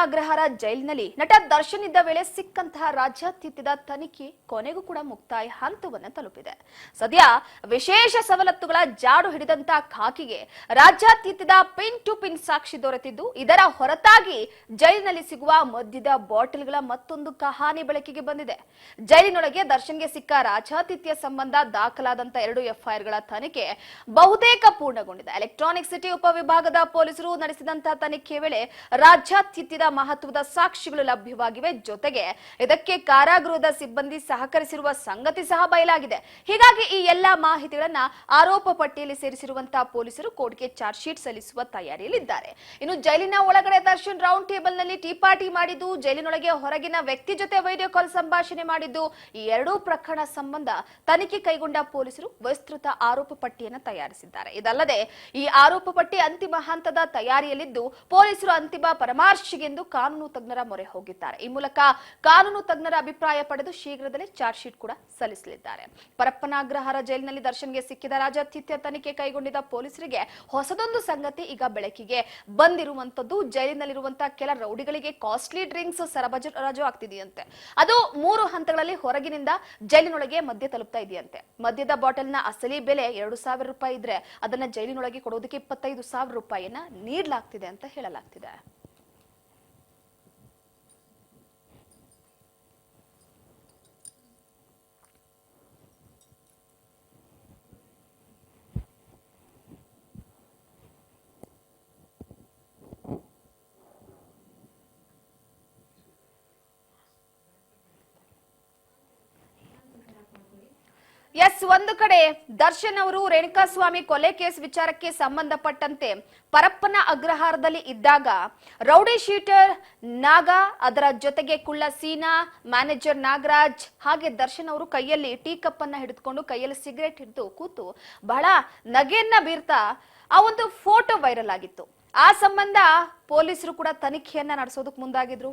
ಅಗ್ರಹಾರ ಜೈಲಿನಲ್ಲಿ ನಟ ದರ್ಶನ್ ಇದ್ದ ವೇಳೆ ಸಿಕ್ಕಂತಹ ರಾಜ್ಯಾದ್ಯಂತದ ತನಿಖೆ ಕೊನೆಗೂ ಕೂಡ ಮುಕ್ತಾಯ ಹಂತವನ್ನು ತಲುಪಿದೆ. ಸದ್ಯ ವಿಶೇಷ ಸವಲತ್ತುಗಳ ಜಾಡು ಹಿಡಿದಂತ ಖಾಕಿಗೆ ರಾಜ್ಯಾದ್ಯಂತದ ಪಿನ್ ಟು ಪಿನ್ ಸಾಕ್ಷಿ ದೊರೆತಿದ್ದು, ಇದರ ಹೊರತಾಗಿ ಜೈಲಿನಲ್ಲಿ ಸಿಗುವ ಮದ್ಯದ ಬಾಟಲ್ಗಳ ಮತ್ತೊಂದು ಕಹಾನಿ ಬೆಳಕಿಗೆ ಬಂದಿದೆ. ಜೈಲಿನೊಳಗೆ ದರ್ಶನ್ಗೆ ಸಿಕ್ಕ ರಾಜ್ಯಾತಿಥ್ಯ ಸಂಬಂಧ ದಾಖಲಾದಂತ 2 ಎಫ್ಐಆರ್ಗಳ ತನಿಖೆ ಬಹುತೇಕ ಪೂರ್ಣಗೊಂಡಿದೆ. ಎಲೆಕ್ಟ್ರಾನಿಕ್ ಸಿಟಿ ಉಪವಿಭಾಗದ ಪೊಲೀಸರು ನಡೆಸಿದಂತಹ ತನಿಖೆ ವೇಳೆ ರಾಜ್ಯಾತಿಥ್ಯದ ಮಹತ್ವದ ಸಾಕ್ಷಿಗಳು ಲಭ್ಯವಾಗಿವೆ. ಜೊತೆಗೆ ಇದಕ್ಕೆ ಕಾರಾಗೃಹದ ಸಿಬ್ಬಂದಿ ಸಹಕರಿಸಿರುವ ಸಂಗತಿ ಸಹ ಬಯಲಾಗಿದೆ. ಹೀಗಾಗಿ ಈ ಎಲ್ಲಾ ಮಾಹಿತಿಗಳನ್ನ ಆರೋಪ ಪಟ್ಟಿಯಲ್ಲಿ ಸೇರಿಸಿರುವಂತಹ ಪೊಲೀಸರು ಕೋರ್ಟ್ಗೆ ಚಾರ್ಜ್ ಶೀಟ್ ಸಲ್ಲಿಸುವ ತಯಾರಿಯಲ್ಲಿದ್ದಾರೆ. ಇನ್ನು ಜೈಲಿನ ಒಳಗಡೆ ದರ್ಶನ್ ರೌಂಡ್ ಟೇಬಲ್ ನಲ್ಲಿ ಟೀ ಪಾರ್ಟಿ ಮಾಡಿದ್ದು, ಜೈಲಿನೊಳಗೆ ಹೊರಗಿನ ವ್ಯಕ್ತಿ ಜೊತೆ ವಿಡಿಯೋ ಕಾಲ್ ಸಂಭಾಷಣೆ ಮಾಡಿದ್ದು, ಈ ಎರಡೂ ಪ್ರಕರಣ ಸಂಬಂಧ ತನಿಖೆ ಕೈಗೊಂಡ ಪೊಲೀಸರು ವಿಸ್ತೃತ ಆರೋಪ ಪಟ್ಟಿಯನ್ನು ತಯಾರಿಸಿದ್ದಾರೆ. ಇದಲ್ಲದೆ ಈ ಆರೋಪ ಪಟ್ಟಿ ಅಂತಿಮ ಹಂತದ ತಯಾರಿಯಲ್ಲಿದ್ದು, ಪೊಲೀಸರು ಅಂತಿಮ ಪರಾಮರ್ಶೆಗೆಂದು ಕಾನೂನು ತಜ್ಞರ ಮೊರೆ ಹೋಗಿದ್ದಾರೆ. ಈ ಮೂಲಕ ಕಾನೂನು ತಜ್ಞರ ಅಭಿಪ್ರಾಯ ಪಡೆದು ಶೀಘ್ರದಲ್ಲೇ ಚಾರ್ಜ್ ಶೀಟ್ ಕೂಡ ಸಲ್ಲಿಸಲಿದ್ದಾರೆ. ಪರಪ್ಪನ ಅಗ್ರಹಾರ ಜೈಲಿನಲ್ಲಿ ದರ್ಶನ್ಗೆ ಸಿಕ್ಕಿದ ರಾಜ್ಯಾತಿಥ್ಯ ತನಿಖೆ ಕೈಗೊಂಡಿದ್ದ ಪೊಲೀಸರಿಗೆ ಹೊಸದೊಂದು ಸಂಗತಿ ಈಗ ಬೆಳಕಿಗೆ ಬಂದಿರುವಂತದ್ದು. ಜೈಲಿನಲ್ಲಿರುವಂತಹ ಕೆಲ ರೌಡಿಗಳಿಗೆ ಕಾಸ್ಟ್ಲಿ ಡ್ರಿಂಕ್ಸ್ ಸರಬರಾಜು ಆಗ್ತಿದೆಯಂತೆ. ಅದು 3 ಹಂತಗಳಲ್ಲಿ ಹೊರಗಿನಿಂದ ಜೈಲಿನೊಳಗೆ ಮದ್ಯ ತಲುಪ್ತಾ ಇದೆಯಂತೆ. ಮದ್ಯದ ಬಾಟಲ್ನ ಅಸಲಿ ಬೆಲೆ 2,000 ರೂಪಾಯಿ ಇದ್ರೆ ಅದನ್ನ ಜೈಲಿನೊಳಗೆ ಕೊಡೋದಕ್ಕೆ 25,000 ರೂಪಾಯಿಯನ್ನ ನೀಡಲಾಗ್ತಿದೆ ಅಂತ ಹೇಳಲಾಗ್ತಿದೆ. ಒಂದು ಕಡೆ ದರ್ಶನ್ ಅವರು ರೇಣುಕಾಸ್ವಾಮಿ ಕೊಲೆ ಕೇಸ್ ವಿಚಾರಕ್ಕೆ ಸಂಬಂಧಪಟ್ಟಂತೆ ಪರಪ್ಪನ ಅಗ್ರಹಾರದಲ್ಲಿ ಇದ್ದಾಗ ರೌಡಿ ಶೀಟರ್ ನಾಗ, ಅದರ ಜೊತೆಗೆ ಕುಳ್ಳ ಸೀನಾ, ಮ್ಯಾನೇಜರ್ ನಾಗರಾಜ್ ಹಾಗೆ ದರ್ಶನ್ ಅವರು ಕೈಯಲ್ಲಿ ಟೀ ಕಪ್ ಅನ್ನ ಹಿಡಿದುಕೊಂಡು ಕೈಯಲ್ಲಿ ಸಿಗರೇಟ್ ಹಿಡಿದು ಕೂತು ಬಹಳ ನಗೆಯನ್ನ ಬೀರ್ತಾ ಆ ಒಂದು ಫೋಟೋ ವೈರಲ್ ಆಗಿತ್ತು. ಆ ಸಂಬಂಧ ಪೊಲೀಸರು ಕೂಡ ತನಿಖೆಯನ್ನ ನಡೆಸೋದಕ್ಕೆ ಮುಂದಾಗಿದ್ರು.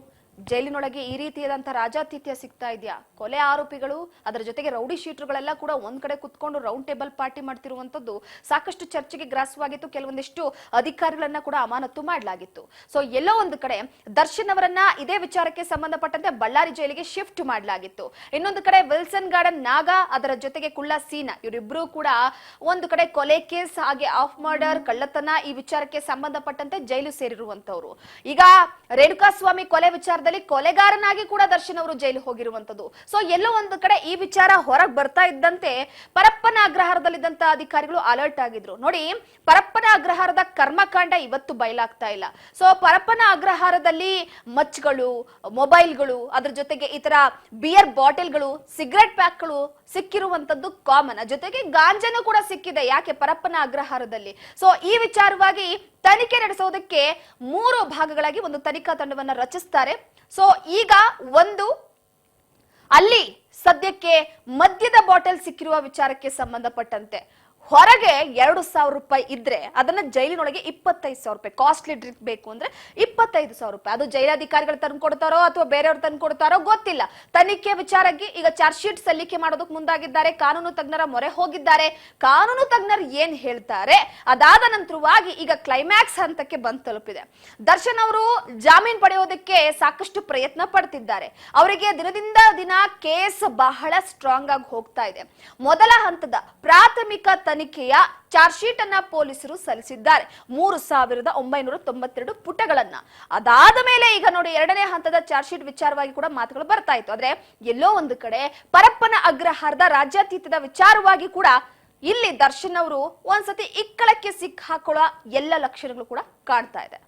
ಜೈಲಿನೊಳಗೆ ಈ ರೀತಿಯಾದಂತಹ ರಾಜ್ಯಾತಿಥ್ಯ ಸಿಗ್ತಾ ಇದೆಯಾ, ಕೊಲೆ ಆರೋಪಿಗಳು ಅದರ ಜೊತೆಗೆ ರೌಡಿ ಶೀಟರ್ಗಳೆಲ್ಲ ಕೂಡ ಒಂದ್ ಕಡೆ ಕುತ್ಕೊಂಡು ರೌಂಡ್ ಟೇಬಲ್ ಪಾರ್ಟಿ ಮಾಡ್ತಿರುವಂತದ್ದು ಸಾಕಷ್ಟು ಚರ್ಚೆಗೆ ಗ್ರಾಸವಾಗಿತ್ತು. ಕೆಲವೊಂದಿಷ್ಟು ಅಧಿಕಾರಿಗಳನ್ನ ಕೂಡ ಅಮಾನತು ಮಾಡಲಾಗಿತ್ತು. ಸೊ ಎಲ್ಲೋ ಒಂದು ಕಡೆ ದರ್ಶನ್ ಅವರನ್ನ ಇದೇ ವಿಚಾರಕ್ಕೆ ಸಂಬಂಧಪಟ್ಟಂತೆ ಬಳ್ಳಾರಿ ಜೈಲಿಗೆ ಶಿಫ್ಟ್ ಮಾಡಲಾಗಿತ್ತು. ಇನ್ನೊಂದು ಕಡೆ ವಿಲ್ಸನ್ ಗಾರ್ಡನ್ ನಾಗ, ಅದರ ಜೊತೆಗೆ ಕುಳ್ಳ ಸೀನಾ, ಇವರಿಬ್ರು ಕೂಡ ಒಂದು ಕಡೆ ಕೊಲೆ ಕೇಸ್ ಹಾಗೆ ಆಫ್ ಮರ್ಡರ್, ಕಳ್ಳತನ ಈ ವಿಚಾರಕ್ಕೆ ಸಂಬಂಧಪಟ್ಟಂತೆ ಜೈಲು ಸೇರಿರುವಂತವ್ರು. ಈಗ ರೇಣುಕಾಸ್ವಾಮಿ ಕೊಲೆ ವಿಚಾರ ಕೊಲೆಗಾರನಾಗಿ ಕೂಡ ದರ್ಶನ್ ಅವರು ಜೈಲು ಹೋಗಿರುವಂತದ್ದು. ಸೊ ಎಲ್ಲೋ ಒಂದು ಕಡೆ ಈ ವಿಚಾರ ಹೊರಗೆ ಬರ್ತಾ ಇದ್ದಂತೆ ಪರಪ್ಪನ ಅಗ್ರಹಾರದಲ್ಲಿದ್ದಂತ ಅಧಿಕಾರಿಗಳು ಅಲರ್ಟ್ ಆಗಿದ್ರು. ನೋಡಿ, ಪರಪ್ಪನ ಅಗ್ರಹಾರದ ಕರ್ಮಕಾಂಡ ಇವತ್ತು ಬಯಲಾಗ್ತಾ ಇಲ್ಲ. ಸೊ ಪರಪ್ಪನ ಅಗ್ರಹಾರದಲ್ಲಿ ಮಚ್ಗಳು, ಮೊಬೈಲ್ಗಳು, ಅದ್ರ ಜೊತೆಗೆ ಈ ತರ ಬಿಯರ್ ಬಾಟಲ್ಗಳು, ಸಿಗರೆಟ್ ಪ್ಯಾಕ್ಗಳು ಸಿಕ್ಕಿರುವಂತದ್ದು ಕಾಮನ್. ಜೊತೆಗೆ ಗಾಂಜಾನು ಕೂಡ ಸಿಕ್ಕಿದೆ. ಯಾಕೆ? ಪರಪ್ಪನ ಅಗ್ರಹಾರದಲ್ಲಿ. ಸೊ ಈ ವಿಚಾರವಾಗಿ ತನಿಖೆ ನಡೆಸೋದಕ್ಕೆ 3 ಭಾಗಗಳಾಗಿ ಒಂದು ತನಿಖಾ ತಂಡವನ್ನ ರಚಿಸ್ತಾರೆ. ಸೊ ಈಗ ಅಲ್ಲಿ ಸದ್ಯಕ್ಕೆ ಮದ್ಯದ ಬಾಟಲ್ ಸಿಕ್ಕಿರುವ ವಿಚಾರಕ್ಕೆ ಸಂಬಂಧಪಟ್ಟಂತೆ ಹೊರಗೆ 2,000 ರೂಪಾಯಿ ಇದ್ರೆ ಅದನ್ನ ಜೈಲಿನೊಳಗೆ 25,000 ರೂಪಾಯಿ, ಕಾಸ್ಟ್ಲಿ ಡ್ರಿಂಕ್ ಬೇಕು ಅಂದ್ರೆ 25,000 ರೂಪಾಯಿ. ಅದು ಜೈಲಾಧಿಕಾರಿಗಳು ತಂದು ಕೊಡ್ತಾರೋ ಅಥವಾ ಬೇರೆಯವ್ರು ತಂದು ಕೊಡ್ತಾರೋ ಗೊತ್ತಿಲ್ಲ. ತನಿಖೆ ವಿಚಾರಕ್ಕೆ ಈಗ ಚಾರ್ಜ್ ಶೀಟ್ ಸಲ್ಲಿಕೆ ಮಾಡೋದಕ್ಕೆ ಮುಂದಾಗಿದ್ದಾರೆ. ಕಾನೂನು ತಜ್ಞರ ಮೊರೆ ಹೋಗಿದ್ದಾರೆ. ಕಾನೂನು ತಜ್ಞರು ಏನ್ ಹೇಳ್ತಾರೆ ಅದಾದ ನಂತರವಾಗಿ ಈಗ ಕ್ಲೈಮ್ಯಾಕ್ಸ್ ಹಂತಕ್ಕೆ ಬಂದು ತಲುಪಿದೆ. ದರ್ಶನ್ ಅವರು ಜಾಮೀನು ಪಡೆಯೋದಕ್ಕೆ ಸಾಕಷ್ಟು ಪ್ರಯತ್ನ ಪಡ್ತಿದ್ದಾರೆ. ಅವರಿಗೆ ದಿನದಿಂದ ದಿನ ಕೇಸ್ ಬಹಳ ಸ್ಟ್ರಾಂಗ್ ಆಗಿ ಹೋಗ್ತಾ ಇದೆ. ಮೊದಲ ಹಂತದ ಪ್ರಾಥಮಿಕ ತನಿಖೆಯ ಚಾರ್ಜ್ ಶೀಟ್ ಅನ್ನ ಪೊಲೀಸರು ಸಲ್ಲಿಸಿದ್ದಾರೆ, 3,992 ಪುಟಗಳನ್ನ. ಅದಾದ ಮೇಲೆ ಈಗ ನೋಡಿ, 2ನೇ ಹಂತದ ಚಾರ್ಜ್ ಶೀಟ್ ವಿಚಾರವಾಗಿ ಕೂಡ ಮಾತುಗಳು ಬರ್ತಾ ಇತ್ತು. ಆದ್ರೆ ಎಲ್ಲೋ ಒಂದು ಕಡೆ ಪರಪ್ಪನ ಅಗ್ರಹಾರದ ರಾಜ್ಯಾತೀತದ ವಿಚಾರವಾಗಿ ಕೂಡ ಇಲ್ಲಿ ದರ್ಶನ್ ಅವರು ಒಂದ್ಸತಿ ಇಕ್ಕಳಕ್ಕೆ ಸಿಕ್ಕ ಹಾಕೊಳ್ಳೋ ಎಲ್ಲ ಲಕ್ಷಣಗಳು ಕೂಡ ಕಾಣ್ತಾ ಇದೆ.